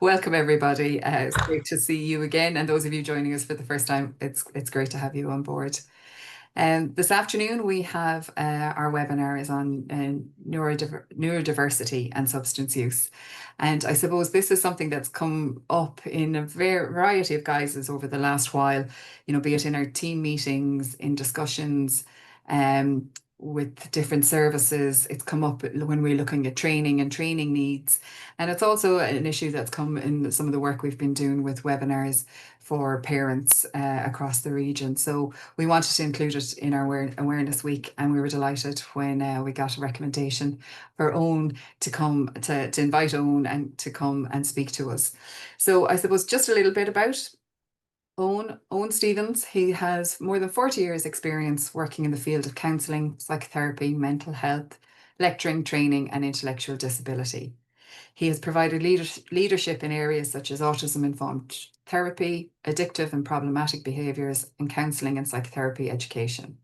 Welcome, everybody. It's great to see you again, and those of you joining us for the first time, it's great to have you on board. This afternoon, we have our webinar is on neurodiversity and substance use, and I suppose this is something that's come up in a variety of guises over the last while. Be it in our team meetings, in discussions, um, with different services. It's come up when we're looking at training and training needs. And it's also an issue that's come in some of the work we've been doing with webinars for parents across the region. So we wanted to include it in our Awareness Week, and we were delighted when we got a recommendation for Owen to come to invite Owen and to come and speak to us. So I suppose just a little bit about Owen Stephens. He has more than 40 years experience working in the field of counselling, psychotherapy, mental health, lecturing, training and intellectual disability. He has provided leadership in areas such as autism-informed therapy, addictive and problematic behaviours, and counselling and psychotherapy education.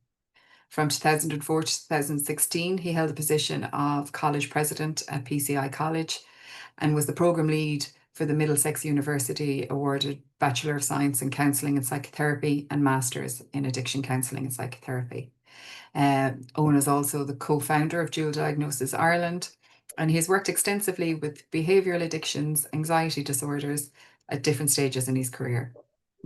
From 2004 to 2016, he held the position of college president at PCI College and was the programme lead for the Middlesex University awarded Bachelor of Science in Counselling and Psychotherapy and Masters in Addiction Counselling and Psychotherapy. Owen is also the co-founder of Dual Diagnosis Ireland, and he has worked extensively with behavioural addictions, anxiety disorders at different stages in his career.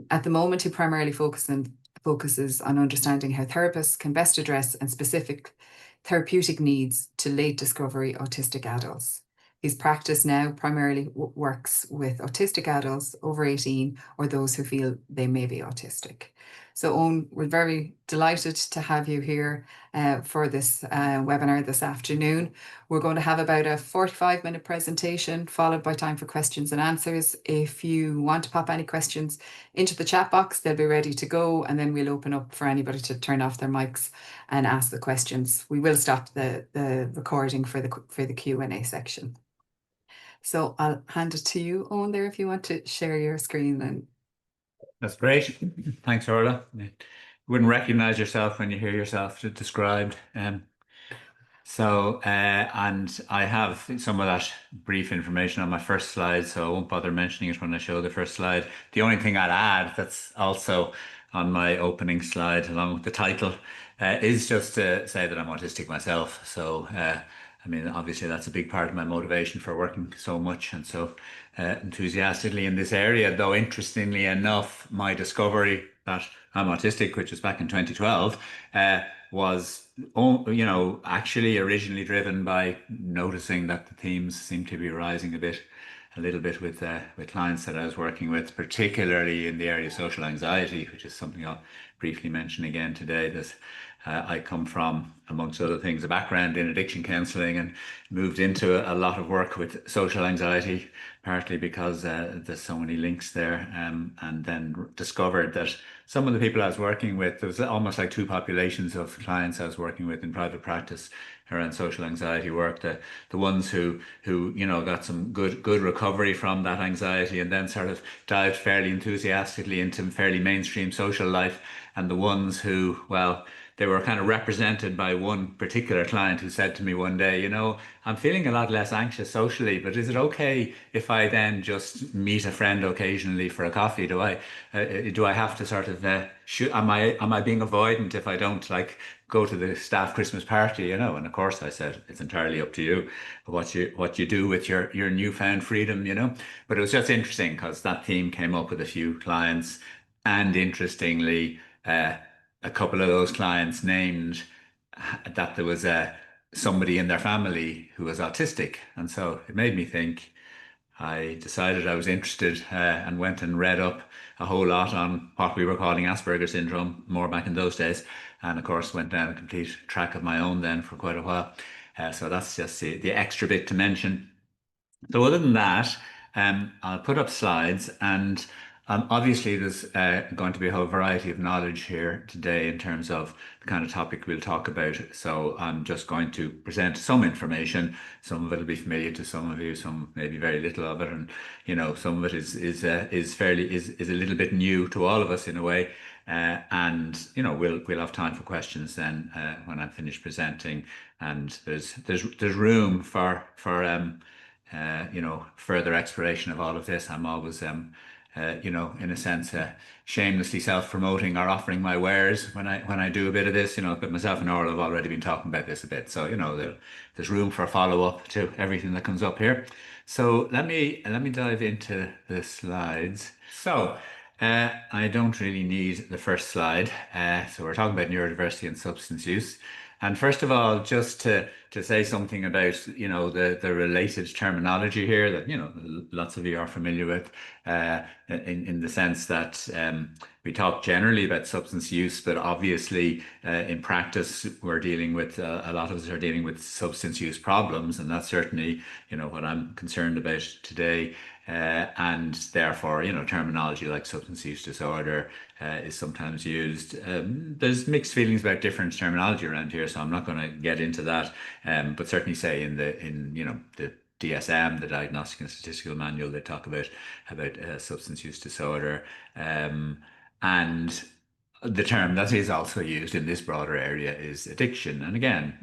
At the moment, he primarily focuses on understanding how therapists can best address and specific therapeutic needs to late discovery autistic adults. His practice now primarily works with autistic adults over 18 or those who feel they may be autistic. So, Owen, we're very delighted to have you here for this webinar this afternoon. We're going to have about a 45-minute presentation followed by time for questions and answers. If you want to pop any questions into the chat box, they'll be ready to go, and then we'll open up for anybody to turn off their mics and ask the questions. We will stop the recording for the Q&A section. So I'll hand it to you, Owen, there, if you want to share your screen then. That's great. Thanks, Orla. You wouldn't recognize yourself when you hear yourself described. And I have some of that brief information on my first slide, so I won't bother mentioning it when I show the first slide. The only thing I'd add that's also on my opening slide, along with the title, is just to say that I'm autistic myself. So, I mean, obviously that's a big part of my motivation for working so much and so enthusiastically in this area. Though interestingly enough, my discovery that I'm autistic, which was back in 2012, was, actually originally driven by noticing that the themes seem to be rising a little bit with clients that I was working with, particularly in the area of social anxiety, which is something I'll briefly mention again today. That I come from, amongst other things, a background in addiction counselling, and moved into a lot of work with social anxiety, partly because there's so many links there, and then discovered that some of the people I was working with, there was almost like two populations of clients I was working with in private practice around social anxiety work. The ones who got some good recovery from that anxiety and then sort of dived fairly enthusiastically into fairly mainstream social life, and the ones who, well, they were kind of represented by one particular client who said to me one day, I'm feeling a lot less anxious socially, but is it okay if I then just meet a friend occasionally for a coffee? Do I have to sort of am I being avoidant if I don't like go to the staff Christmas party? And of course I said it's entirely up to you what you do with your newfound freedom. But it was just interesting because that theme came up with a few clients, and interestingly, a couple of those clients named that there was somebody in their family who was autistic. And so it made me think. I decided I was interested and went and read up a whole lot on what we were calling Asperger's syndrome, more back in those days. And of course, went down a complete track of my own then for quite a while. So that's just the extra bit to mention. So other than that, I'll put up slides, and obviously there's going to be a whole variety of knowledge here today in terms of the kind of topic we'll talk about. So I'm just going to present some information. Some of it will be familiar to some of you, some maybe very little of it, and some of it is a little bit new to all of us in a way. And we'll have time for questions then when I'm finished presenting, and there's room for further exploration of all of this. I'm always, in a sense, shamelessly self-promoting or offering my wares when I do a bit of this. But myself and Orla have already been talking about this a bit, so there's room for a follow-up to everything that comes up here. So let me dive into the slides. So. I don't really need the first slide. So we're talking about neurodiversity and substance use. And first of all, just to say something about, the related terminology here that, lots of you are familiar with, in the sense that we talk generally about substance use, but obviously in practice, we're dealing with, a lot of us are dealing with substance use problems. And that's certainly, what I'm concerned about today. And therefore, terminology like substance use disorder is sometimes used. There's mixed feelings about different terminology around here, so I'm not going to get into that. But certainly, say the DSM, the Diagnostic and Statistical Manual, they talk about substance use disorder, and the term that is also used in this broader area is addiction. And again,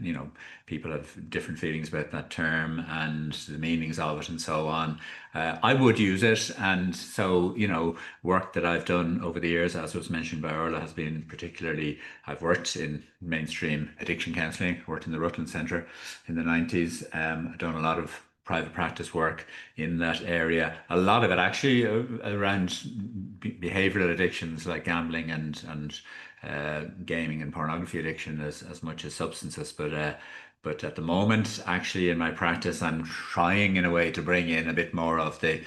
people have different feelings about that term and the meanings of it and so on. I would use it. And so, work that I've done over the years, as was mentioned by Orla, has been particularly, I've worked in mainstream addiction counselling, worked in the Rutland Centre in the 90s. I've done a lot of private practice work in that area. A lot of it actually around behavioral addictions like gambling and gaming and pornography addiction as much as substances. But at the moment, actually, in my practice, I'm trying in a way to bring in a bit more of the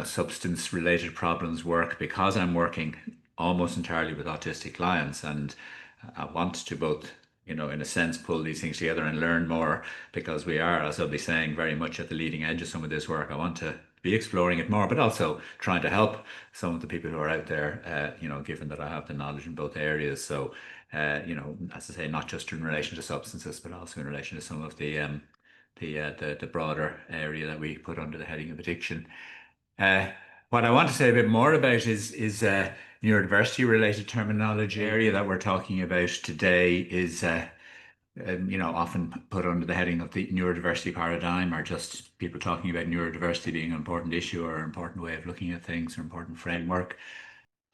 substance related problems work, because I'm working almost entirely with autistic clients, and I want to both, in a sense, pull these things together and learn more, because we are, as I'll be saying, very much at the leading edge of some of this work. I want to be exploring it more, but also trying to help some of the people who are out there, given that I have the knowledge in both areas. So, as I say, not just in relation to substances, but also in relation to some of the broader area that we put under the heading of addiction. Uh, what I want to say a bit more about is neurodiversity related terminology. Area that we're talking about today is often put under the heading of the neurodiversity paradigm, or just people talking about neurodiversity being an important issue or an important way of looking at things or important framework.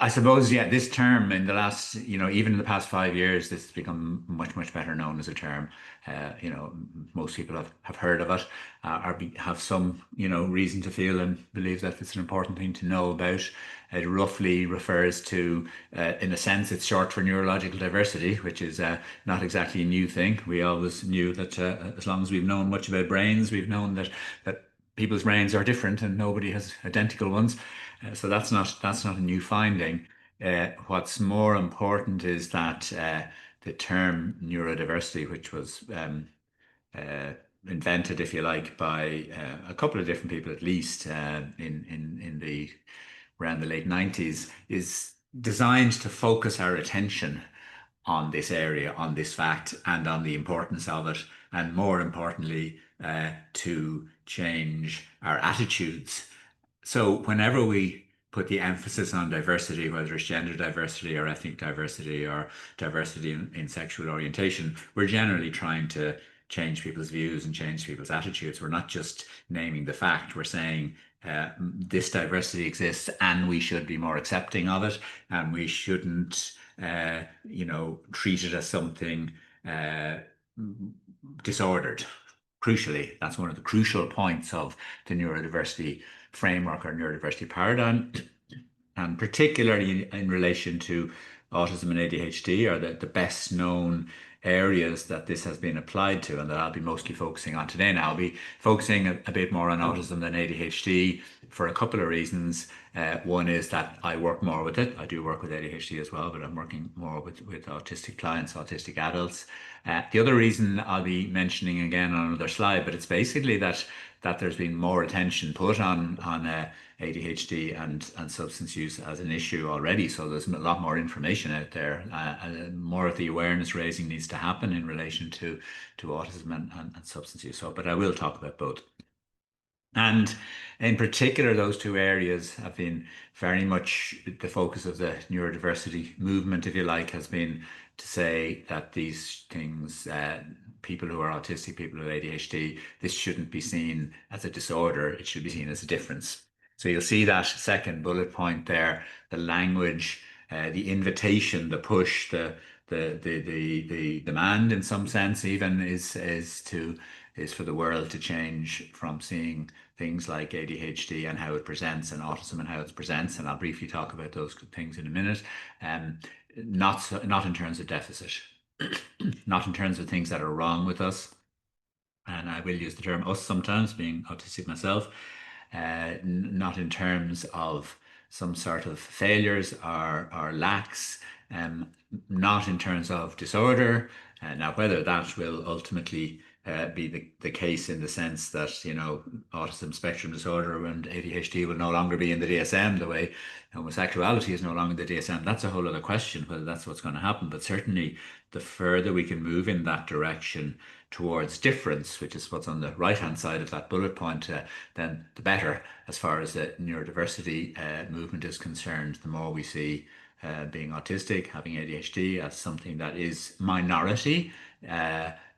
I suppose, yeah, this term in the last, even in the past 5 years, this has become much, much better known as a term. Most people have heard of it, have some, reason to feel and believe that it's an important thing to know about. It roughly refers to, in a sense, it's short for neurological diversity, which is not exactly a new thing. We always knew that as long as we've known much about brains, we've known that people's brains are different and nobody has identical ones. So that's not a new finding. What's more important is that the term neurodiversity, which was uh, invented, if you like, by a couple of different people at least in the around the late 90s, is designed to focus our attention on this area, on this fact, and on the importance of it, and more importantly, to change our attitudes. So whenever we put the emphasis on diversity, whether it's gender diversity or ethnic diversity or diversity in sexual orientation, we're generally trying to change people's views and change people's attitudes. We're not just naming the fact, we're saying this diversity exists and we should be more accepting of it, and we shouldn't, treat it as something uh, disordered. Crucially, that's one of the crucial points of the neurodiversity framework or neurodiversity paradigm, and particularly in relation to autism and ADHD, are the best known areas that this has been applied to, and that I'll be mostly focusing on today. Now, I'll be focusing a bit more on autism than ADHD for a couple of reasons. One is that I work more with it. I do work with ADHD as well, but I'm working more with autistic clients, autistic adults. The other reason I'll be mentioning again on another slide, but it's basically that there's been more attention put on ADHD and substance use as an issue already. So there's a lot more information out there. More of the awareness raising needs to happen in relation to autism and substance use. So, but I will talk about both. And in particular, those two areas have been very much the focus of the neurodiversity movement, if you like, has been to say that these things, people who are autistic, people who have ADHD, this shouldn't be seen as a disorder, it should be seen as a difference. So you'll see that second bullet point there, the language, the invitation, the push, the demand in some sense even is for the world to change from seeing things like ADHD and how it presents and autism and how it presents, and I'll briefly talk about those things in a minute. Um, not in terms of deficit, not in terms of things that are wrong with us, and I will use the term us sometimes, being autistic myself, not in terms of some sort of failures or lacks, um, not in terms of disorder. Now, whether that will ultimately be the case in the sense that, autism spectrum disorder and ADHD will no longer be in the DSM the way homosexuality is no longer in the DSM, that's a whole other question, whether that's what's going to happen. But certainly, the further we can move in that direction towards difference, which is what's on the right hand side of that bullet point, then the better as far as the neurodiversity movement is concerned. The more we see being autistic, having ADHD as something that is minority.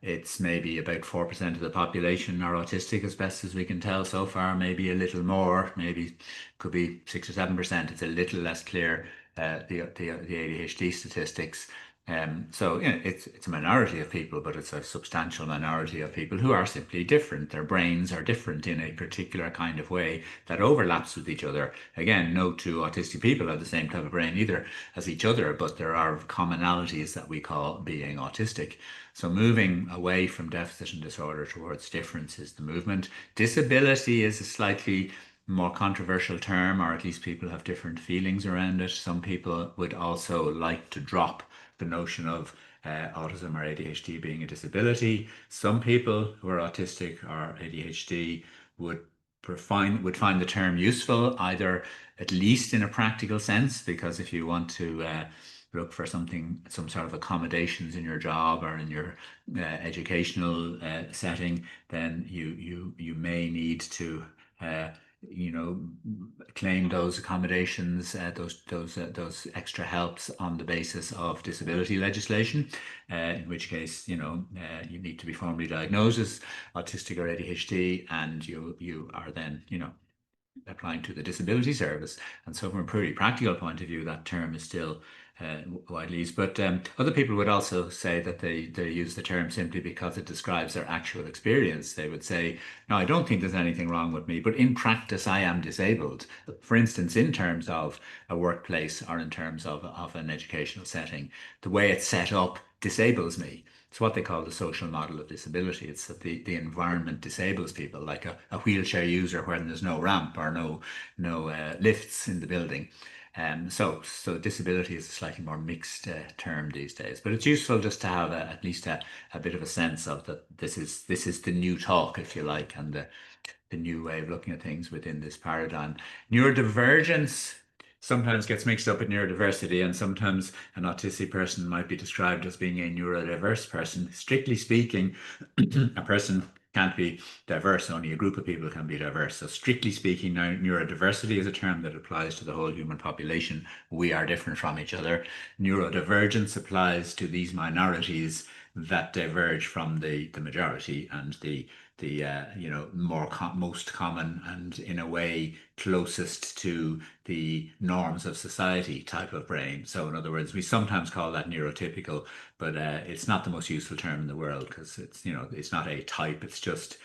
It's maybe about 4% of the population are autistic, as best as we can tell so far, maybe a little more, maybe could be 6 or 7%. It's a little less clear, the ADHD statistics. So it's a minority of people, but it's a substantial minority of people who are simply different. Their brains are different in a particular kind of way that overlaps with each other. Again, no two autistic people have the same type of brain either as each other, but there are commonalities that we call being autistic. So moving away from deficit and disorder towards difference is the movement. Disability is a slightly more controversial term, or at least people have different feelings around it. Some people would also like to drop the notion of autism or ADHD being a disability. Some people who are autistic or ADHD would find the term useful, either at least in a practical sense, because if you want to look for some sort of accommodations in your job or in your educational setting, then you may need to uh, you know, claim those accommodations, those extra helps on the basis of disability legislation. In which case, you need to be formally diagnosed as autistic or ADHD, and you are then, applying to the disability service. And so, from a pretty practical point of view, that term is still widely used. But other people would also say that they use the term simply because it describes their actual experience. They would say, no, I don't think there's anything wrong with me, but in practice, I am disabled. For instance, in terms of a workplace or in terms of an educational setting, the way it's set up disables me. It's what they call the social model of disability. It's that the environment disables people, like a wheelchair user when there's no ramp or no lifts in the building. So disability is a slightly more mixed term these days, but it's useful just to have at least a bit of a sense of that this is the new talk, if you like, and the new way of looking at things within this paradigm. Neurodivergence sometimes gets mixed up with neurodiversity, and sometimes an autistic person might be described as being a neurodiverse person. Strictly speaking, a person can't be diverse, only a group of people can be diverse. So, strictly speaking, now, neurodiversity is a term that applies to the whole human population. We are different from each other. Neurodivergence applies to these minorities that diverge from the majority, and the most common and in a way closest to the norms of society type of brain. So in other words, we sometimes call that neurotypical, but it's not the most useful term in the world, because it's not a type. It's just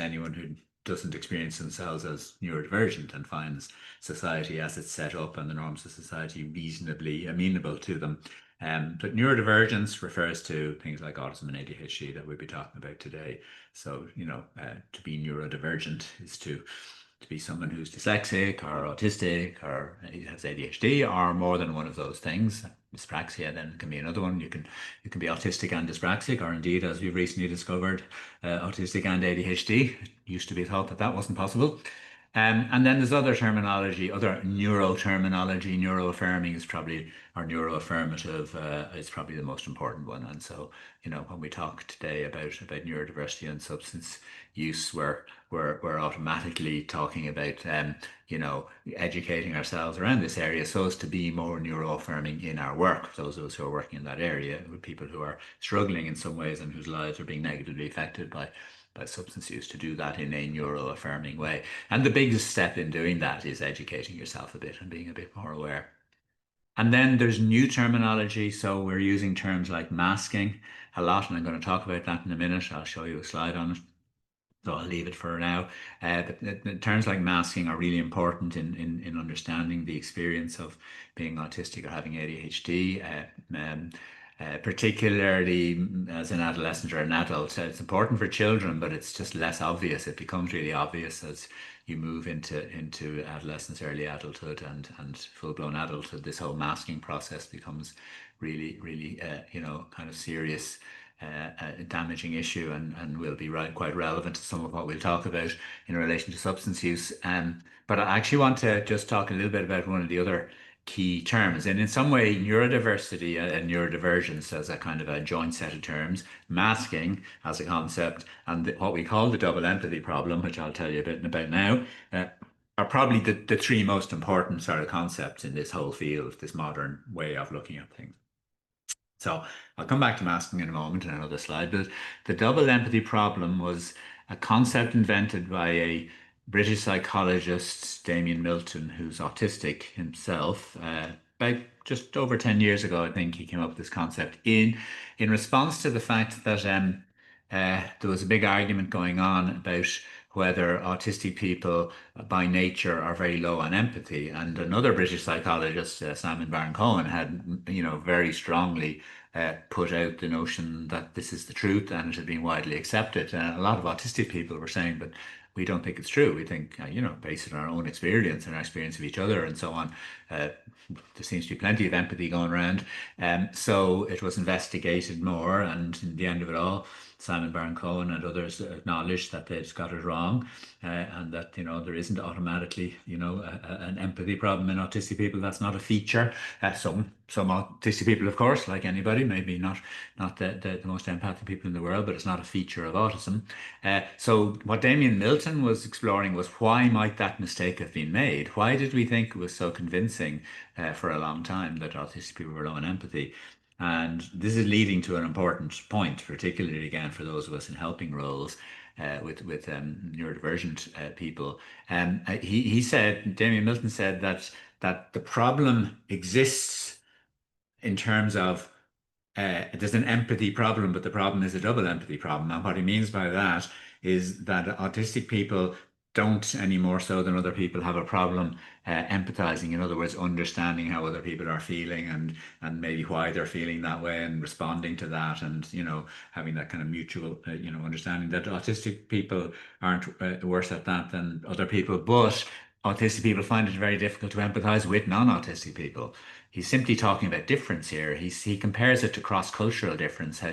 anyone who doesn't experience themselves as neurodivergent and finds society as it's set up and the norms of society reasonably amenable to them. But neurodivergence refers to things like autism and ADHD that we'll be talking about today. So, to be neurodivergent is to be someone who's dyslexic or autistic or has ADHD or more than one of those things. Dyspraxia then can be another one. You can be autistic and dyspraxic, or indeed, as we've recently discovered, autistic and ADHD. It used to be thought that wasn't possible. And then there's other terminology, other neuroterminology. Neuroaffirming is probably, or neuroaffirmative is probably the most important one. And so, when we talk today about neurodiversity and substance use, we're automatically talking about educating ourselves around this area so as to be more neuroaffirming in our work. Those of us who are working in that area, with people who are struggling in some ways and whose lives are being negatively affected by substance use, to do that in a neuro-affirming way. And the biggest step in doing that is educating yourself a bit and being a bit more aware. And then there's new terminology. So we're using terms like masking a lot, and I'm going to talk about that in a minute. I'll show you a slide on it. So I'll leave it for now. But terms like masking are really important in understanding the experience of being autistic or having ADHD. Particularly as an adolescent or an adult. It's important for children, but it's just less obvious. It becomes really obvious as you move into adolescence, early adulthood, and full-blown adulthood. This whole masking process becomes really, really, kind of serious, damaging issue, and will be quite relevant to some of what we'll talk about in relation to substance use. But I actually want to just talk a little bit about one of the other key terms. And in some way, neurodiversity and neurodivergence as a kind of a joint set of terms, masking as a concept, and what we call the double empathy problem, which I'll tell you a bit about now, are probably the three most important sort of concepts in this whole field, this modern way of looking at things. So I'll come back to masking in a moment in another slide, but the double empathy problem was a concept invented by a British psychologist, Damien Milton, who's autistic himself. About just over 10 years ago, I think he came up with this concept in response to the fact that there was a big argument going on about whether autistic people by nature are very low on empathy. And another British psychologist, Simon Baron-Cohen, had, very strongly put out the notion that this is the truth and it had been widely accepted. And a lot of autistic people were saying, but we don't think it's true. We think, based on our own experience and our experience of each other and so on, there seems to be plenty of empathy going around. So it was investigated more, and in the end of it all, Simon Baron-Cohen and others acknowledged that they'd got it wrong, and that there isn't automatically an empathy problem in autistic people. That's not a feature. Some autistic people, of course, like anybody, maybe not the most empathic people in the world, but it's not a feature of autism. So what Damien Milton was exploring was, why might that mistake have been made? Why did we think it was so convincing for a long time that autistic people were low in empathy? And this is leading to an important point, particularly again for those of us in helping roles with neurodivergent people. He said, Damien Milton said that the problem exists in terms of there's an empathy problem, but the problem is a double empathy problem. And what he means by that is that autistic people don't, any more so than other people, have a problem empathizing. In other words, understanding how other people are feeling, and maybe why they're feeling that way, and responding to that, and having that kind of mutual understanding. That autistic people aren't worse at that than other people, but autistic people find it very difficult to empathize with non-autistic people. He's simply talking about difference here. He compares it to cross-cultural difference, how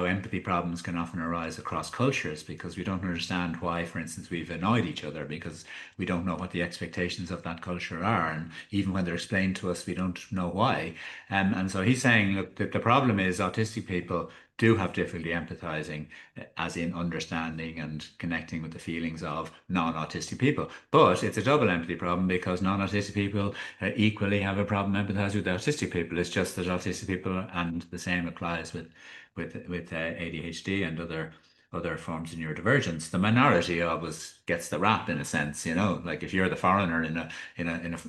empathy problems can often arise across cultures, because we don't understand why, for instance, we've annoyed each other, because we don't know what the expectations of that culture are, and even when they're explained to us, we don't know why. And so he's saying, look, that the problem is autistic people do have difficulty empathizing, as in understanding and connecting with the feelings of non-autistic people. But it's a double empathy problem, because non-autistic people equally have a problem empathizing with autistic people. It's just that autistic people, and the same applies with ADHD and other forms of neurodivergence. The minority always gets the rap, in a sense, like if you're the foreigner in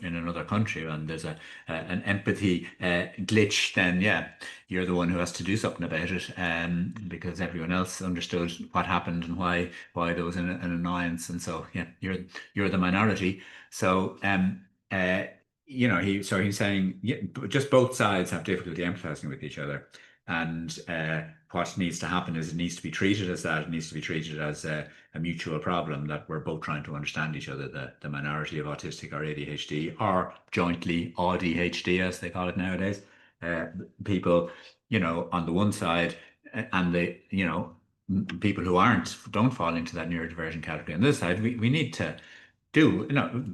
another country and there's an empathy glitch, then yeah, you're the one who has to do something about it, because everyone else understood what happened and why there was an annoyance, and so yeah, you're the minority. So he's saying, yeah, just both sides have difficulty empathizing with each other. And what needs to happen is, it needs to be treated as that. It needs to be treated as a mutual problem, that we're both trying to understand each other, the minority of autistic or ADHD, or jointly ADHD, as they call it nowadays. People, on the one side, and people who don't fall into that neurodivergent category on this side. We need to do,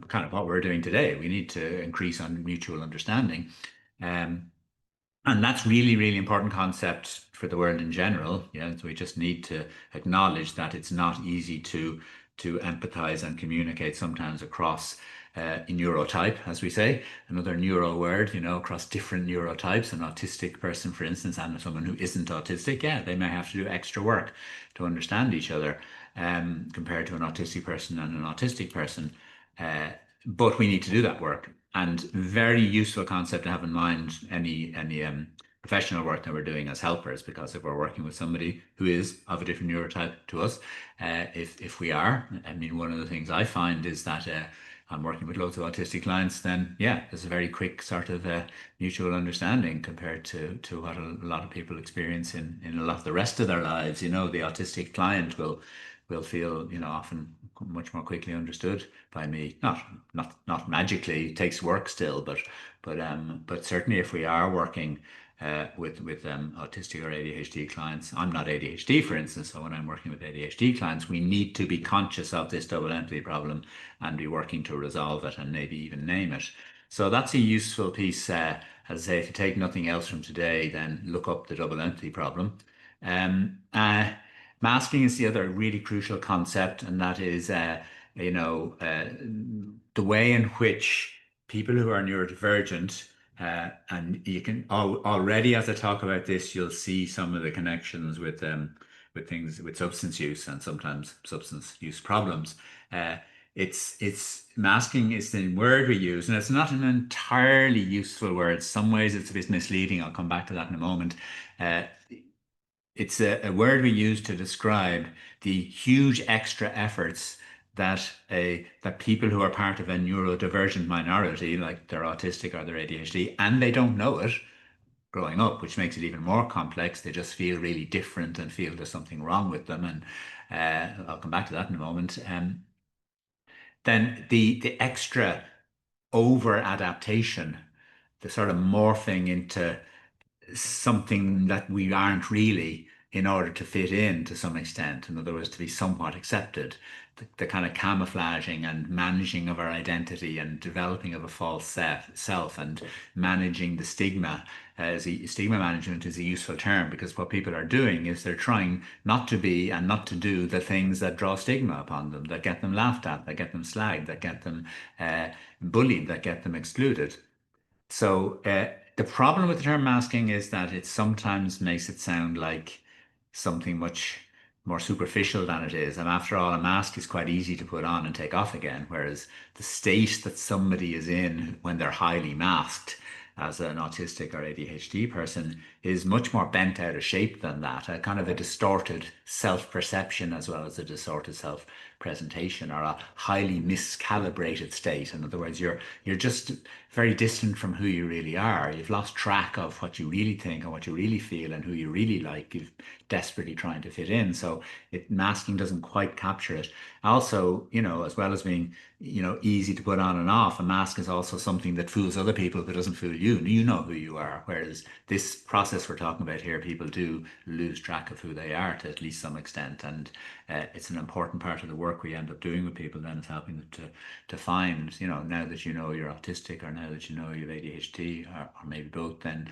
kind of what we're doing today. We need to increase on mutual understanding. Um, And that's really, really important concept for the world in general. Yeah, so we just need to acknowledge that it's not easy to empathize and communicate sometimes across neurotype, as we say, another neuro word, across different neurotypes. An autistic person, for instance, and someone who isn't autistic, yeah, they may have to do extra work to understand each other, compared to an autistic person and an autistic person. Uh, but we need to do that work. And very useful concept to have in mind any professional work that we're doing as helpers, because if we're working with somebody who is of a different neurotype to us, if we are, I mean, one of the things I find is that I'm working with loads of autistic clients, then yeah, there's a very quick sort of mutual understanding compared to what a lot of people experience in a lot of the rest of their lives. The autistic client will feel, often much more quickly understood by me. Not magically, it takes work still, but certainly if we are working with autistic or ADHD clients, I'm not ADHD, for instance. So when I'm working with ADHD clients, we need to be conscious of this double empathy problem and be working to resolve it and maybe even name it. So that's a useful piece. As I say, if you take nothing else from today, then look up the double empathy problem. Um, uh, Masking is the other really crucial concept, and that is, the way in which people who are neurodivergent, and you can already, as I talk about this, you'll see some of the connections with things with substance use and sometimes substance use problems. Uh, it's masking is the word we use, and it's not an entirely useful word. Some ways it's a bit misleading. I'll come back to that in a moment. Uh, it's a word we use to describe the huge extra efforts that people who are part of a neurodivergent minority, like they're autistic or they're ADHD, and they don't know it growing up, which makes it even more complex. They just feel really different and feel there's something wrong with them, and I'll come back to that in a moment. Then the extra over adaptation, the sort of morphing into something that we aren't really, in order to fit in to some extent. In other words, to be somewhat accepted. The kind of camouflaging and managing of our identity and developing of a false self and managing the stigma. Stigma management is a useful term, because what people are doing is they're trying not to be and not to do the things that draw stigma upon them, that get them laughed at, that get them slagged, that get them bullied, that get them excluded. So the problem with the term masking is that it sometimes makes it sound like something much more superficial than it is. And after all, a mask is quite easy to put on and take off again, whereas the state that somebody is in when they're highly masked, as an autistic or ADHD person, is much more bent out of shape than that. A kind of a distorted self-perception as well as a distorted self-presentation, or a highly miscalibrated state. In other words, you're just very distant from who you really are. You've lost track of what you really think and what you really feel and who you really like. You're desperately trying to fit in. So masking doesn't quite capture it. Also, as well as being, easy to put on and off, a mask is also something that fools other people but doesn't fool you. You know who you are. Whereas this process we're talking about here, people do lose track of who they are to at least some extent. And it's an important part of the work we end up doing with people then, is helping them to find, now that you know you're autistic, or now that you know you have ADHD, or maybe both, then,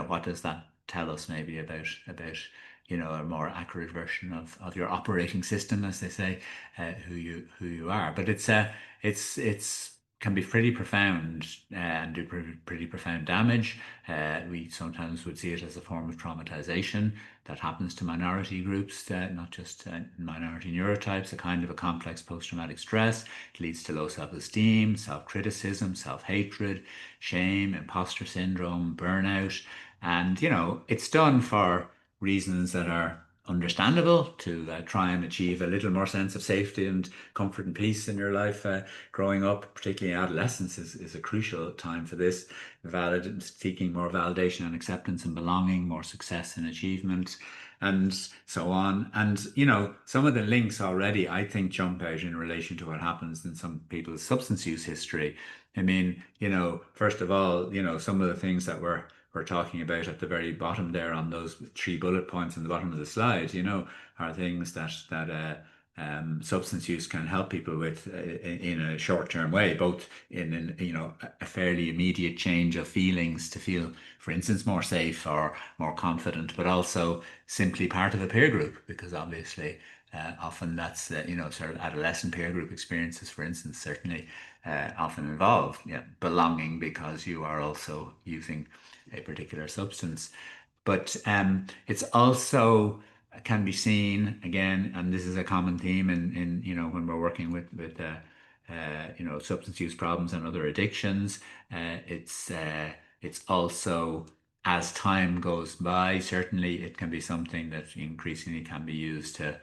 what does that tell us maybe about a more accurate version of your operating system, as they say, who you are. But it's can be pretty profound, and do pretty profound damage. We sometimes would see it as a form of traumatization that happens to minority groups, not just minority neurotypes, a kind of a complex post-traumatic stress. It leads to low self-esteem, self-criticism, self-hatred, shame, imposter syndrome, burnout. And, it's done for reasons that are understandable, to try and achieve a little more sense of safety and comfort and peace in your life. Growing up, particularly adolescence, is a crucial time for this. Seeking more validation and acceptance and belonging, more success and achievement, and so on. And, some of the links already, I think, jump out in relation to what happens in some people's substance use history. I mean, first of all, some of the things that we're talking about at the very bottom there on those 3 bullet points in the bottom of the slide, are things that substance use can help people with in a short-term way, both in a fairly immediate change of feelings to feel, for instance, more safe or more confident, but also simply part of a peer group, because obviously often that's sort of adolescent peer group experiences, for instance, certainly often involve belonging because you are also using a particular substance. But it's also can be seen again, and this is a common theme in when we're working with substance use problems and other addictions. It's also, as time goes by, certainly it can be something that increasingly can be used to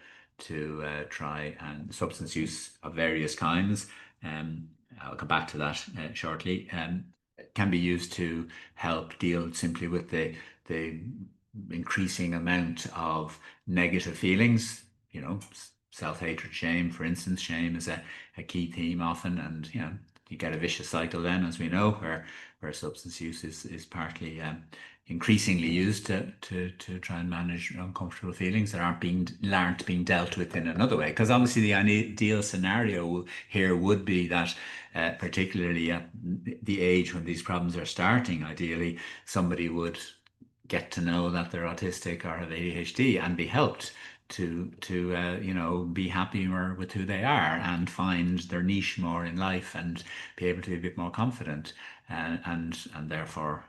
try and substance use of various kinds. I'll come back to that shortly. Can be used to help deal simply with the increasing amount of negative feelings, self-hatred, shame, for instance. Shame is a key theme often, and you get a vicious cycle then, as we know, where substance use is partly increasingly used to try and manage uncomfortable feelings that aren't being dealt with in another way. Because obviously the ideal scenario here would be that particularly at the age when these problems are starting, ideally somebody would get to know that they're autistic or have ADHD and be helped to be happier with who they are and find their niche more in life and be able to be a bit more confident, and therefore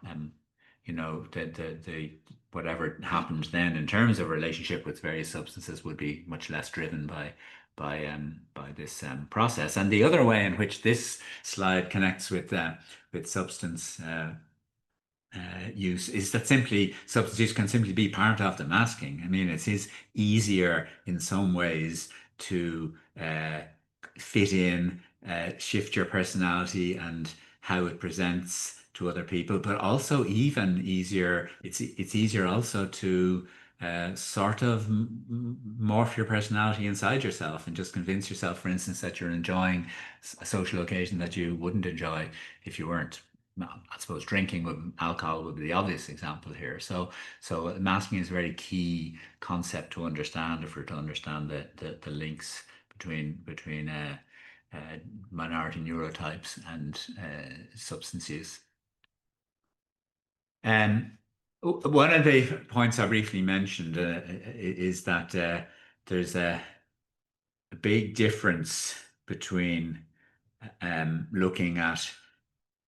the whatever happened then in terms of relationship with various substances would be much less driven by this process. And the other way in which this slide connects with substance use is that simply substance use can simply be part of the masking. I mean, it is easier in some ways to fit in, shift your personality and how it presents to other people, but also even easier, it's easier also to sort of morph your personality inside yourself and just convince yourself, for instance, that you're enjoying a social occasion that you wouldn't enjoy if you weren't. I suppose alcohol would be the obvious example here. So masking is a very key concept to understand if we're to understand the links between minority neurotypes and substance use. One of the points I briefly mentioned is that there's a big difference between looking at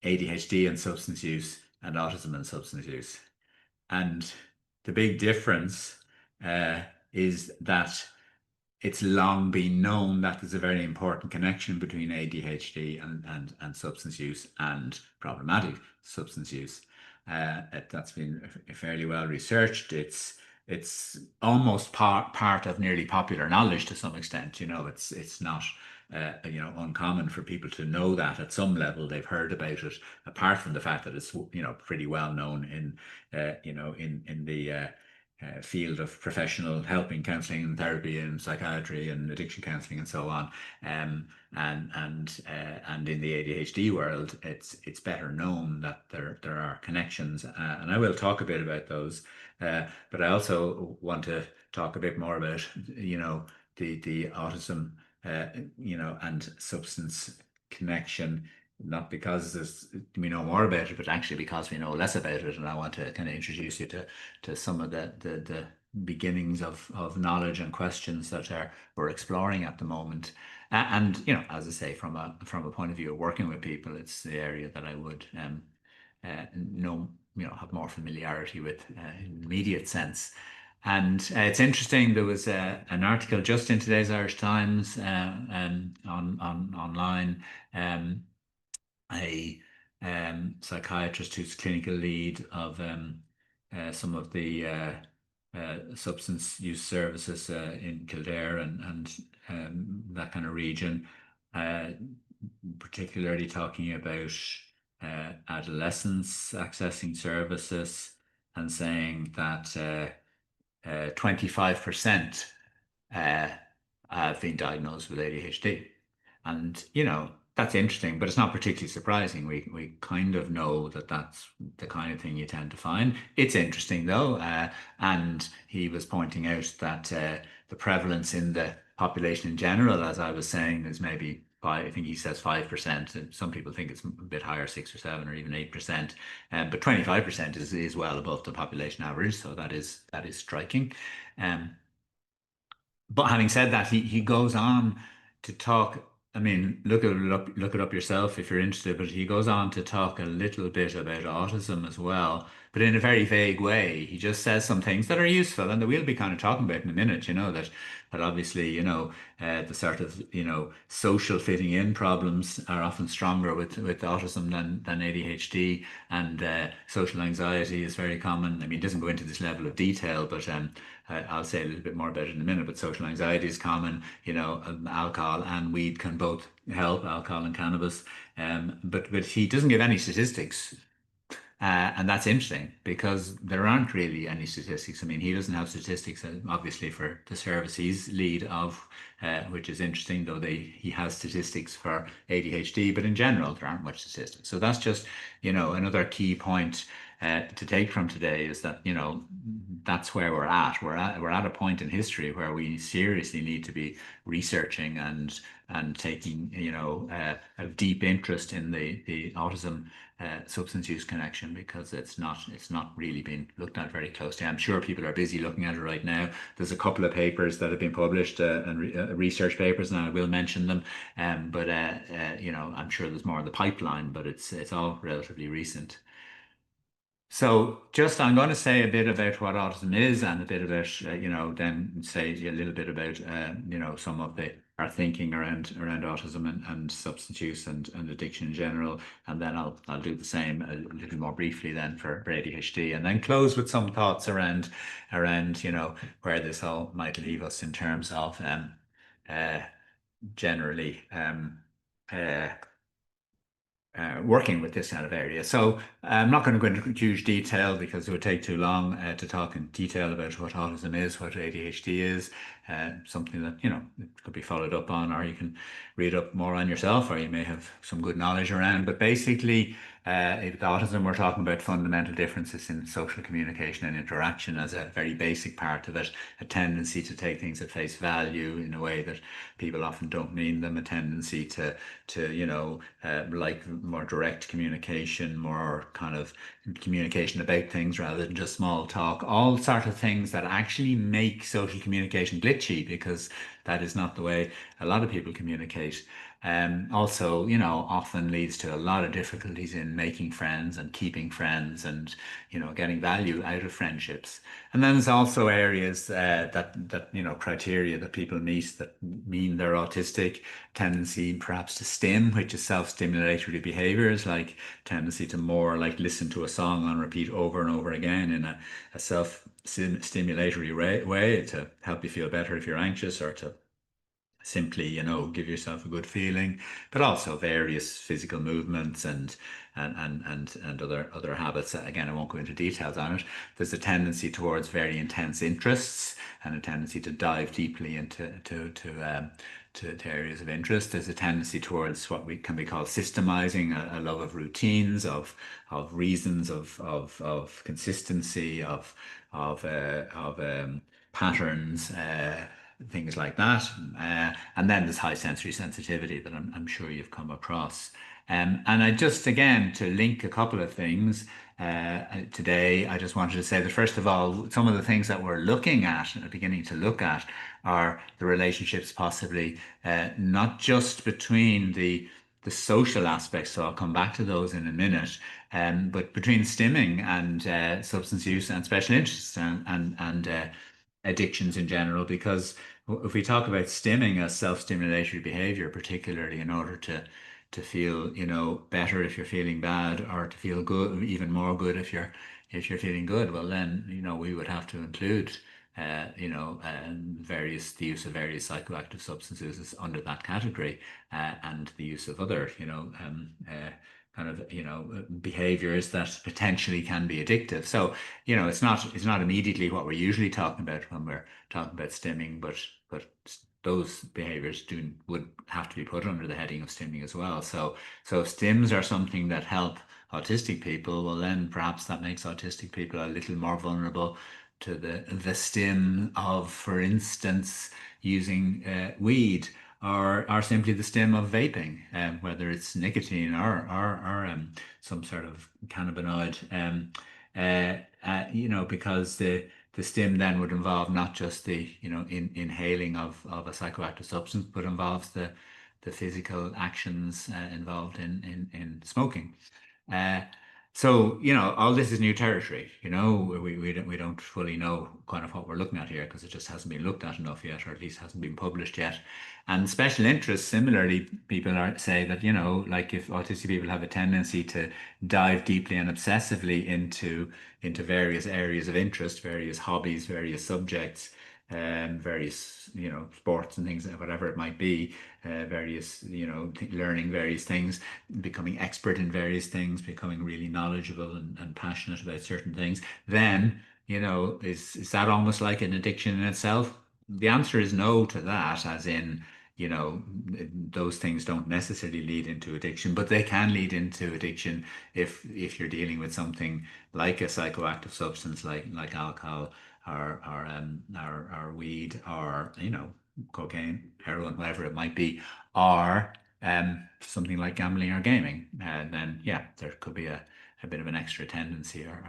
ADHD and substance use and autism and substance use. And the big difference is that it's long been known that there's a very important connection between ADHD and substance use and problematic substance use. That's been fairly well researched. It's almost part of nearly popular knowledge to some extent. It's not uncommon for people to know that at some level they've heard about it. Apart from the fact that it's pretty well known in the field of professional helping, counselling and therapy and psychiatry and addiction counselling and so on, and in the ADHD world, it's better known that there are connections, and I will talk a bit about those, but I also want to talk a bit more about the autism and substance connection, not because we know more about it, but actually because we know less about it. And I want to kind of introduce you to some of the beginnings of knowledge and questions that we're exploring at the moment. And as I say, from a point of view of working with people, it's the area that I would have more familiarity with in an immediate sense. And it's interesting, there was an article just in today's Irish Times online. A psychiatrist who's clinical lead of some of the substance use services in Kildare and that kind of region, particularly talking about adolescents accessing services and saying that 25% have been diagnosed with ADHD. And, that's interesting, but it's not particularly surprising. We kind of know that that's the kind of thing you tend to find. It's interesting, though, and he was pointing out that the prevalence in the population in general, as I was saying, is maybe five, I think he says 5%. And some people think it's a bit higher, 6 or 7 or even 8%. But 25% is well above the population average. So that is striking. Um, but having said that, he goes on to talk. I mean, look it up yourself if you're interested. But he goes on to talk a little bit about autism as well, but in a very vague way. He just says some things that are useful, and that we'll be kind of talking about in a minute. That obviously, the sort of social fitting in problems are often stronger with autism than ADHD, and social anxiety is very common. I mean, it doesn't go into this level of detail, but I'll say a little bit more about it in a minute. But social anxiety is common. Alcohol and weed can both help, alcohol and cannabis. But he doesn't give any statistics, and that's interesting because there aren't really any statistics. I mean, he doesn't have statistics, obviously, for the service he's lead of, which is interesting, though he has statistics for ADHD, but in general, there aren't much statistics. So that's just, another key point to take from today is that, that's where we're at. We're at a point in history where we seriously need to be researching and taking, a deep interest in the autism substance use connection, because it's not really been looked at very closely. I'm sure people are busy looking at it right now. There's a couple of papers that have been published, research papers, and I will mention them. But I'm sure there's more in the pipeline, but it's all relatively recent. So just I'm going to say a bit about what autism is, and a bit about, then say a little bit about, some of our thinking around autism and substance use and addiction in general. And then I'll do the same a little more briefly then for ADHD, and then close with some thoughts around, where this all might leave us in terms of, uh, generally, uh, working with this kind of area. So I'm not going to go into huge detail because it would take too long to talk in detail about what autism is, what ADHD is, something that, it could be followed up on, or you can read up more on yourself, or you may have some good knowledge around. But basically, with autism, we're talking about fundamental differences in social communication and interaction as a very basic part of it, a tendency to take things at face value in a way that people often don't mean them, a tendency to like more direct communication, more kind of communication about things rather than just small talk, all sort of things that actually make social communication glitchy, because that is not the way a lot of people communicate. Also, often leads to a lot of difficulties in making friends and keeping friends, and getting value out of friendships. And then there's also areas that criteria that people meet that mean they're autistic: tendency perhaps to stim, which is self-stimulatory behaviors, like tendency to more like listen to a song on repeat over and over again in a self-stimulatory way to help you feel better if you're anxious, or to simply, give yourself a good feeling. But also various physical movements and other habits. Again, I won't go into details on it. There's a tendency towards very intense interests, and a tendency to dive deeply into to areas of interest. There's a tendency towards what we can be called systemizing, a love of routines, of reasons, of consistency, of patterns, things like that. And then there's high sensory sensitivity that I'm sure you've come across. And I just, again, to link a couple of things today, I just wanted to say that, first of all, some of the things that we're looking at and are beginning to look at are the relationships, possibly not just between the social aspects, so I'll come back to those in a minute, but between stimming and substance use and special interests and addictions in general. Because if we talk about stimming as self-stimulatory behavior, particularly in order to feel, better if you're feeling bad, or to feel good, even more good if you're feeling good, well then, we would have to include the use of various psychoactive substances under that category, and the use of other, kind of, behaviors that potentially can be addictive. So, it's not immediately what we're usually talking about when we're talking about stimming, but those behaviors would have to be put under the heading of stimming as well. So if stims are something that help autistic people, well then perhaps that makes autistic people a little more vulnerable to the stim of, for instance, using weed, or simply the stim of vaping, whether it's nicotine or some sort of cannabinoid, because the stim then would involve not just the inhaling of a psychoactive substance, but involves the physical actions involved in smoking. Uh, so, all this is new territory. We don't fully know kind of what we're looking at here because it just hasn't been looked at enough yet, or at least hasn't been published yet. And special interests, similarly, people say that, like if autistic people have a tendency to dive deeply and obsessively into various areas of interest, various hobbies, various subjects, various, sports and things, whatever it might be, various, learning various things, becoming expert in various things, becoming really knowledgeable and passionate about certain things, then, is that almost like an addiction in itself? The answer is no to that, as in, those things don't necessarily lead into addiction, but they can lead into addiction if you're dealing with something like a psychoactive substance like alcohol or weed, or cocaine, heroin, whatever it might be, or something like gambling or gaming. And then, yeah, there could be a bit of an extra tendency or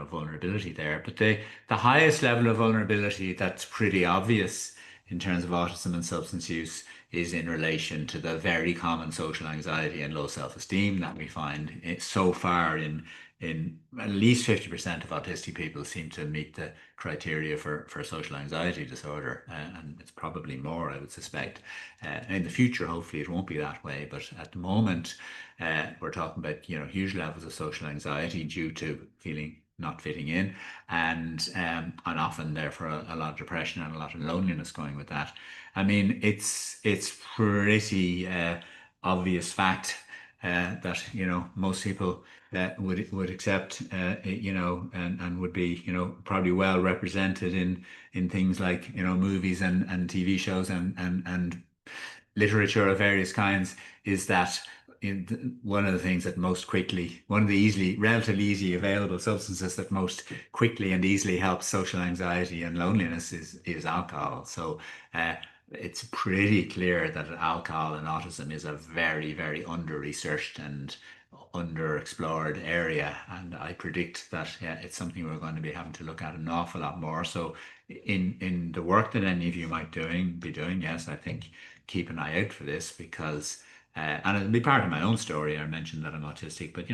vulnerability there. But the highest level of vulnerability that's pretty obvious in terms of autism and substance use is in relation to the very common social anxiety and low self-esteem that we find so far in at least 50% of autistic people seem to meet the criteria for social anxiety disorder, and it's probably more, I would suspect. In the future, hopefully, it won't be that way, but at the moment, we're talking about huge levels of social anxiety due to feeling not fitting in, and often therefore a lot of depression and a lot of loneliness going with that. I mean, it's pretty obvious fact that most people would accept, and would be probably well represented in things like movies and TV shows and literature of various kinds, is that one of the things that most quickly, one of the relatively easily available substances that most quickly and easily helps social anxiety and loneliness is alcohol. So it's pretty clear that alcohol and autism is a very, very under-researched and underexplored area, and I predict that, yeah, it's something we're going to be having to look at an awful lot more. So in the work that any of you might be doing, yes, I think keep an eye out for this, because and it'll be part of my own story. I mentioned that I'm autistic, but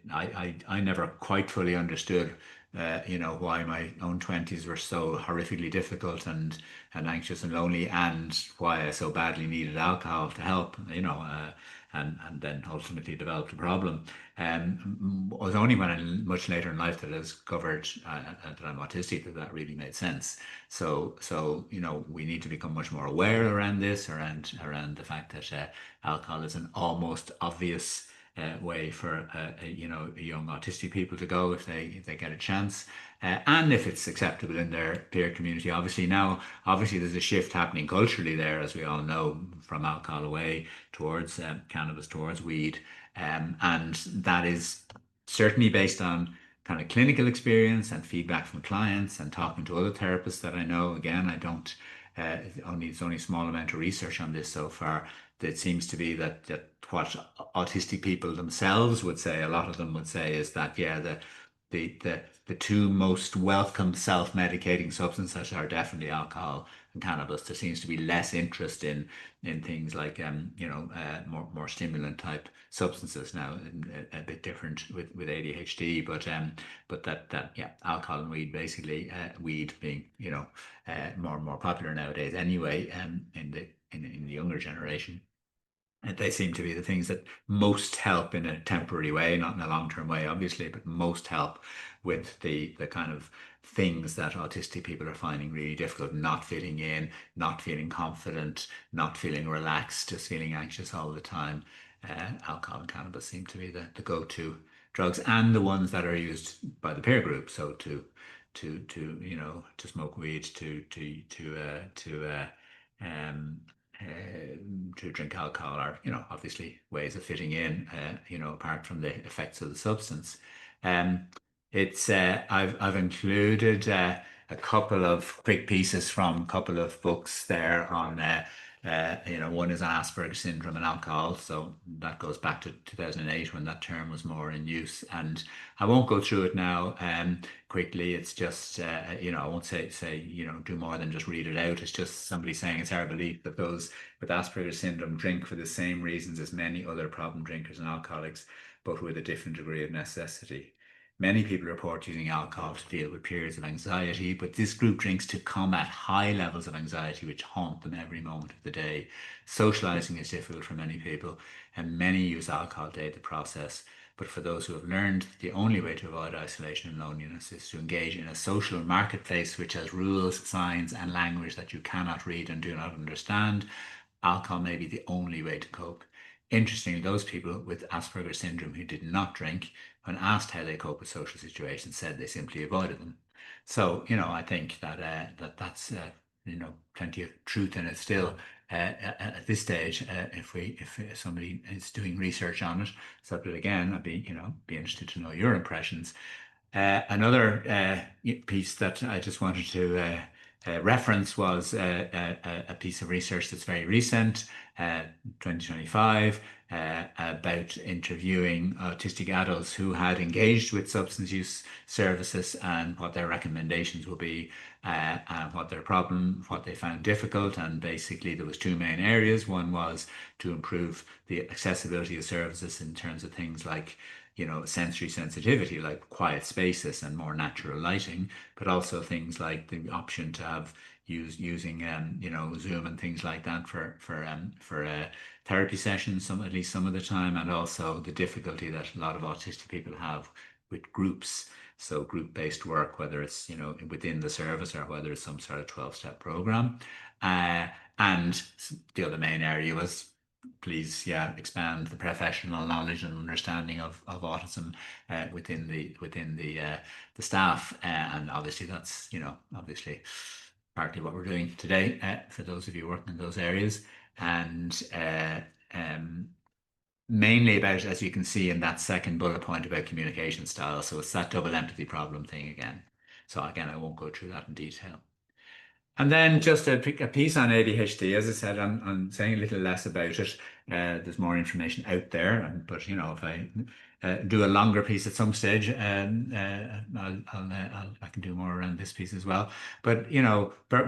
I never quite fully understood why my own 20s were so horrifically difficult and anxious and lonely, and why I so badly needed alcohol to help, and then ultimately developed a problem. It was only much later in life that I discovered that I'm autistic that really made sense. So we need to become much more aware around this, around the fact that alcohol is an almost obvious way for young autistic people to go if they get a chance, and if it's acceptable in their peer community. Obviously there's a shift happening culturally there, as we all know, from alcohol away towards cannabis, towards weed, and that is certainly based on kind of clinical experience and feedback from clients and talking to other therapists that I know. Again, I don't it's only a small amount of research on this so far. That seems to be that what autistic people themselves would say, a lot of them would say, is that, yeah, the two most welcome self-medicating substances are definitely alcohol and cannabis. There seems to be less interest in things like more stimulant type substances now, a bit different with ADHD, but that yeah, alcohol and weed, basically, weed being more and more popular nowadays anyway, in the younger generation. And they seem to be the things that most help in a temporary way, not in a long-term way, obviously, but most help with the kind of things that autistic people are finding really difficult: not fitting in, not feeling confident, not feeling relaxed, just feeling anxious all the time. Alcohol and cannabis seem to be the go-to drugs, and the ones that are used by the peer group. So to smoke weed, um, to drink alcohol, are obviously ways of fitting in, apart from the effects of the substance. Um, It's I've included a couple of quick pieces from a couple of books there on one is on Asperger's syndrome and alcohol, so that goes back to 2008 when that term was more in use. And I won't go through it now quickly. It's just I won't say do more than just read it out. It's just somebody saying it's our belief that those with Asperger's syndrome drink for the same reasons as many other problem drinkers and alcoholics, but with a different degree of necessity. Many people report using alcohol to deal with periods of anxiety, but this group drinks to combat high levels of anxiety which haunt them every moment of the day. Socializing is difficult for many people, and many use alcohol to aid the process. But for those who have learned, the only way to avoid isolation and loneliness is to engage in a social marketplace which has rules, signs, and language that you cannot read and do not understand. Alcohol may be the only way to cope. Interestingly, those people with Asperger's syndrome who did not drink, when asked how they cope with social situations, said they simply avoided them. So, I think that that's plenty of truth in it still at this stage. If somebody is doing research on it, so but again, I'd be interested to know your impressions. Another piece that I just wanted to reference was a piece of research that's very recent, 2025, about interviewing autistic adults who had engaged with substance use services and what their recommendations will be, and what they found difficult. And basically, there was two main areas. One was to improve the accessibility of services in terms of things like sensory sensitivity, like quiet spaces and more natural lighting, but also things like the option to have using Zoom and things like that for therapy sessions, at least some of the time, and also the difficulty that a lot of autistic people have with groups. So group-based work, whether it's within the service or whether it's some sort of 12-step program. And the other main area was please, yeah, expand the professional knowledge and understanding of autism within the staff, and obviously that's obviously partly what we're doing today for those of you working in those areas, and mainly about, as you can see in that second bullet point, about communication style. So it's that double empathy problem thing again. So again, I won't go through that in detail. And then just a piece on ADHD. As I said, I'm saying a little less about it. There's more information out there, but if I do a longer piece at some stage, I can do more around this piece as well. But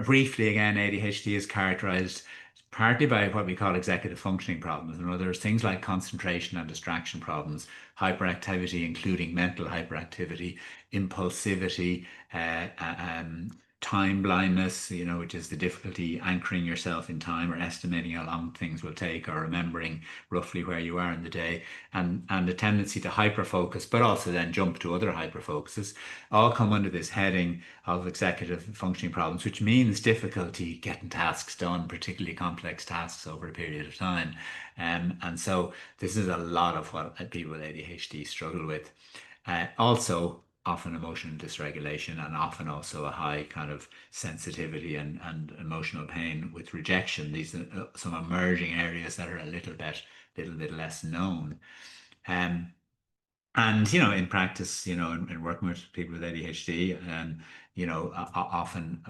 briefly again, ADHD is characterized partly by what we call executive functioning problems. In other words, things like concentration and distraction problems, hyperactivity, including mental hyperactivity, impulsivity, time blindness, which is the difficulty anchoring yourself in time or estimating how long things will take or remembering roughly where you are in the day, and a tendency to hyperfocus, but also then jump to other hyperfocuses, all come under this heading of executive functioning problems, which means difficulty getting tasks done, particularly complex tasks over a period of time. And so this is a lot of what people with ADHD struggle with. Also, often emotional dysregulation, and often also a high kind of sensitivity and emotional pain with rejection. These are some emerging areas that are a little bit less known. Um, and in practice, in working with people with ADHD, often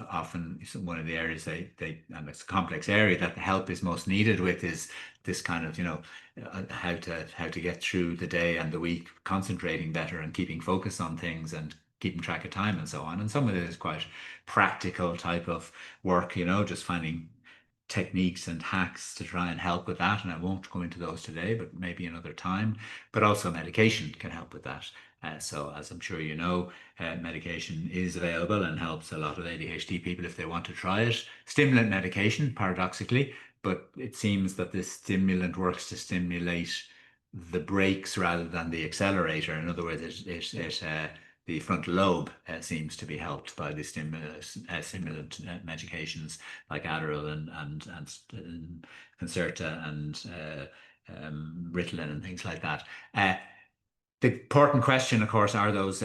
one of the areas and it's a complex area that the help is most needed with is this kind of how to get through the day and the week, concentrating better and keeping focus on things and keeping track of time and so on. And some of it is quite practical type of work, just finding techniques and hacks to try and help with that. And I won't go into those today, but maybe another time. But also medication can help with that. So as I'm sure you know, medication is available and helps a lot of ADHD people if they want to try it. Stimulant medication, paradoxically, but it seems that this stimulant works to stimulate the brakes rather than the accelerator. In other words, the frontal lobe seems to be helped by the stimulant medications like Adderall and Concerta and Ritalin and things like that. The important question, of course, are those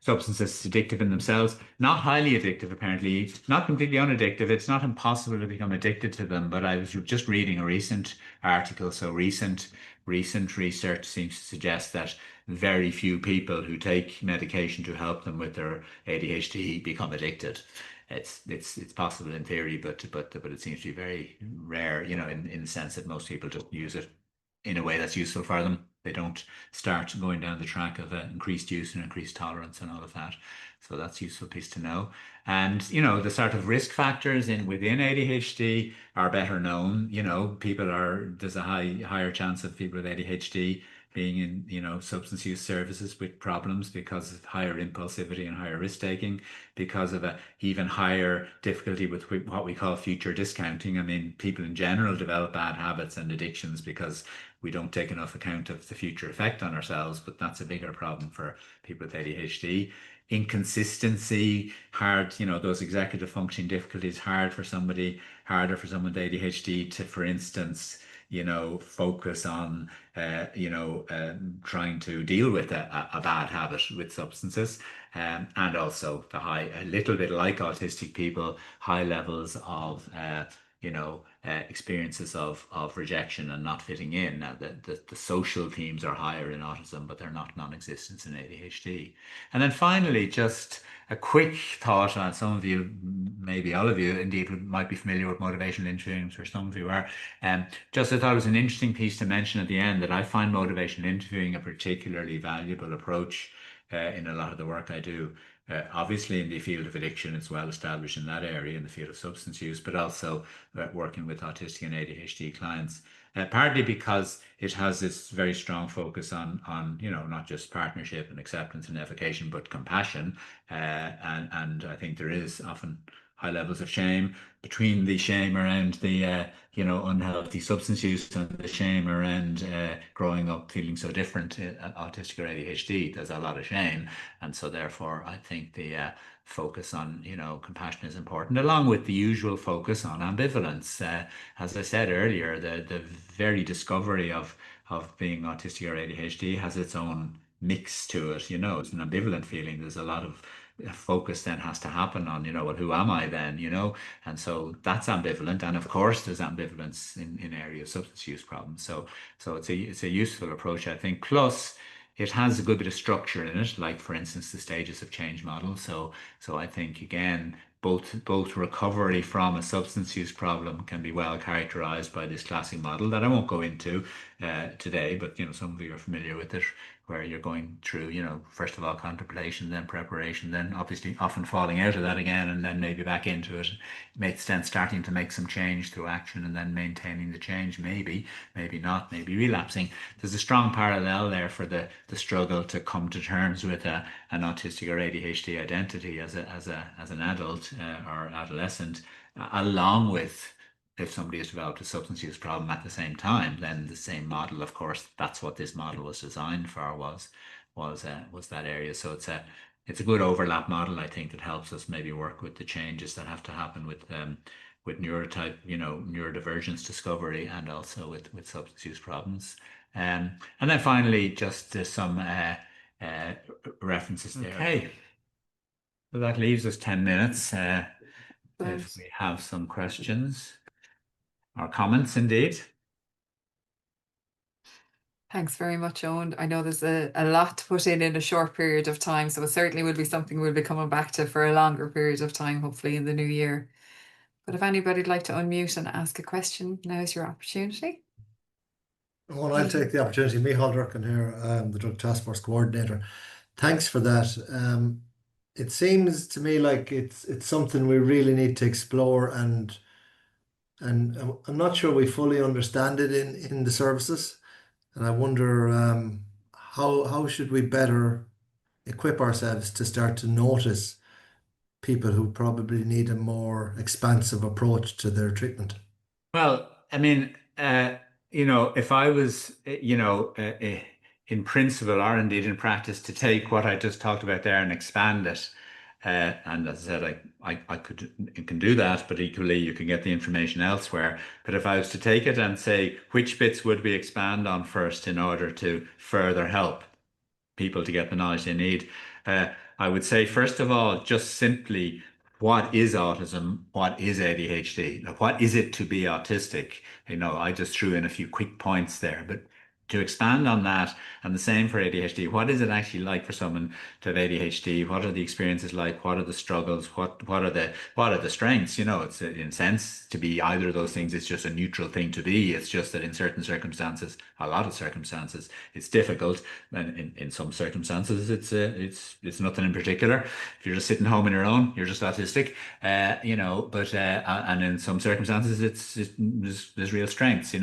substances addictive in themselves, not highly addictive, apparently, not completely unaddictive. It's not impossible to become addicted to them. But I was just reading a recent article. So recent research seems to suggest that very few people who take medication to help them with their ADHD become addicted. It's possible in theory, but it seems to be very rare, in the sense that most people just use it in a way that's useful for them. They don't start going down the track of increased use and increased tolerance and all of that. So that's a useful piece to know. And the sort of risk factors in within ADHD are better known. There's a higher chance of people with ADHD being in, substance use services with problems because of higher impulsivity and higher risk taking, because of a even higher difficulty with what we call future discounting. I mean, people in general develop bad habits and addictions because we don't take enough account of the future effect on ourselves, but that's a bigger problem for people with ADHD. Inconsistency, hard, those executive functioning difficulties, harder for someone with ADHD to, for instance, focus on, trying to deal with a bad habit with substances. And also a little bit like autistic people, high levels of, experiences of rejection and not fitting in. Now, the social themes are higher in autism, but they're not non-existent in ADHD. And then finally, just a quick thought on some of you, maybe all of you, indeed, might be familiar with motivational interviewing, for some of you are. Just I thought it was an interesting piece to mention at the end that I find motivational interviewing a particularly valuable approach in a lot of the work I do. Obviously, in the field of addiction, it's well established in that area, in the field of substance use, but also working with autistic and ADHD clients. Partly because it has this very strong focus on not just partnership and acceptance and efficacy, but compassion. And I think there is often high levels of shame, between the shame around the unhealthy substance use and the shame around growing up feeling so different, autistic or ADHD. There's a lot of shame, and so therefore I think the focus on compassion is important, along with the usual focus on ambivalence. As I said earlier, the very discovery of being autistic or ADHD has its own mix to it. It's an ambivalent feeling. There's a lot of focus then has to happen on, well, who am I then, and so that's ambivalent. And of course there's ambivalence in areas of substance use problems. So it's a useful approach, I think. Plus it has a good bit of structure in it, like for instance the stages of change model. So I think again both recovery from a substance use problem can be well characterized by this classic model that I won't go into today, but some of you are familiar with it, where you're going through, first of all contemplation, then preparation, then obviously often falling out of that again, and then maybe back into it, makes sense, starting to make some change through action, and then maintaining the change, maybe not, maybe relapsing. There's a strong parallel there for the struggle to come to terms with an autistic or ADHD identity as an adult or adolescent, along with if somebody has developed a substance use problem at the same time. Then the same model, of course, that's what this model was designed for, was that area. So it's a good overlap model, I think, that helps us maybe work with the changes that have to happen with neurotype, neurodivergence discovery, and also with substance use problems. And then finally, just some references there. Okay. So that leaves us 10 minutes if we have some questions or comments, indeed. Thanks very much, Eoin. I know there's a lot to put in a short period of time, so it certainly will be something we'll be coming back to for a longer period of time, hopefully in the new year. But if anybody'd like to unmute and ask a question, now's your opportunity. Well, I'll take the opportunity. Micheál Durkin here, the Drug Task Force Coordinator. Thanks for that. It seems to me like it's something we really need to explore, and I'm not sure we fully understand it in the services. And I wonder how should we better equip ourselves to start to notice people who probably need a more expansive approach to their treatment. Well, I mean, if I was, in principle or indeed in practice, to take what I just talked about there and expand it, and as I said, I can do that, but equally you can get the information elsewhere. But if I was to take it and say which bits would we expand on first in order to further help people to get the knowledge they need, I would say, first of all, just simply what is autism? What is ADHD? Like, what is it to be autistic? I just threw in a few quick points there, but to expand on that, and the same for ADHD, what is it actually like for someone to have ADHD? What are the experiences like? What are the struggles? What are the strengths? It's in a sense to be either of those things. It's just a neutral thing to be. It's just that in certain circumstances, a lot of circumstances, it's difficult, and in some circumstances, it's nothing in particular. If you're just sitting home on your own, you're just autistic. But and in some circumstances, there's real strengths.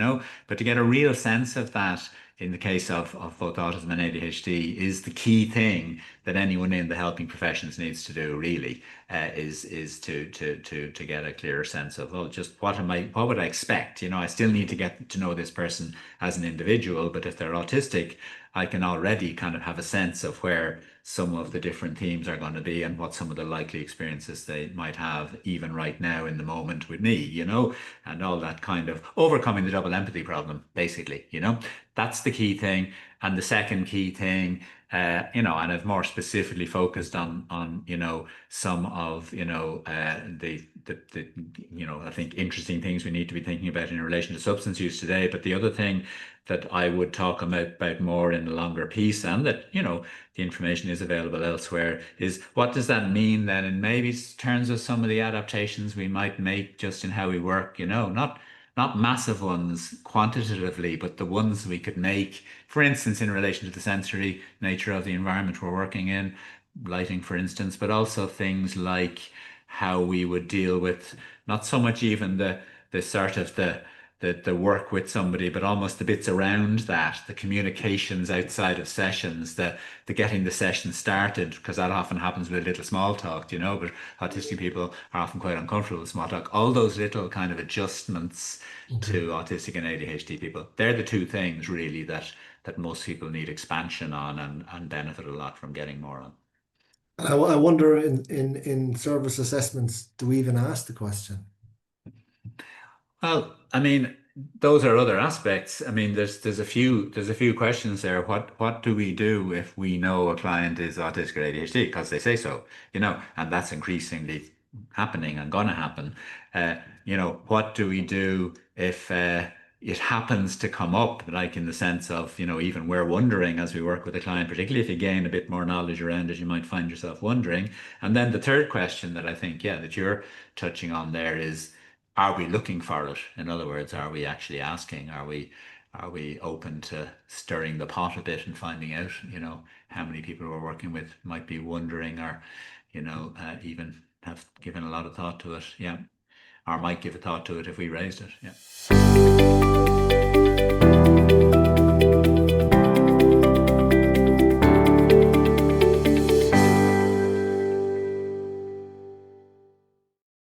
But to get a real sense of that in the case of both autism and ADHD is the key thing that anyone in the helping professions needs to do, really, is to get a clearer sense of, well, just what would I expect? I still need to get to know this person as an individual, but if they're autistic, I can already kind of have a sense of where some of the different themes are going to be and what some of the likely experiences they might have even right now in the moment with me, and all that kind of overcoming the double empathy problem, basically, that's the key thing. And the second key thing, and I've more specifically focused on some of I think interesting things we need to be thinking about in relation to substance use today. But the other thing that I would talk about more in a longer piece, and that the information is available elsewhere, is what does that mean then in maybe terms of some of the adaptations we might make just in how we work, not massive ones quantitatively, but the ones we could make, for instance, in relation to the sensory nature of the environment we're working in, lighting, for instance, but also things like how we would deal with not so much even the sort of the work with somebody, but almost the bits around that, the communications outside of sessions, the getting the session started, because that often happens with a little small talk, but autistic people are often quite uncomfortable with small talk. All those little kind of adjustments to autistic and ADHD people, they're the two things really that most people need expansion on and benefit a lot from getting more on. I wonder in service assessments, do we even ask the question? Well, I mean, those are other aspects. I mean, there's a few questions there. What do we do if we know a client is autistic or ADHD because they say so, and that's increasingly happening and gonna happen. What do we do if it happens to come up, like in the sense of, even we're wondering as we work with a client, particularly if you gain a bit more knowledge around it, you might find yourself wondering. And then the third question that I think, that you're touching on there is, are we looking for it? In other words, are we actually asking? Are we open to stirring the pot a bit and finding out, how many people we're working with might be wondering, or, even have given a lot of thought to it, or might give a thought to it if we raised it,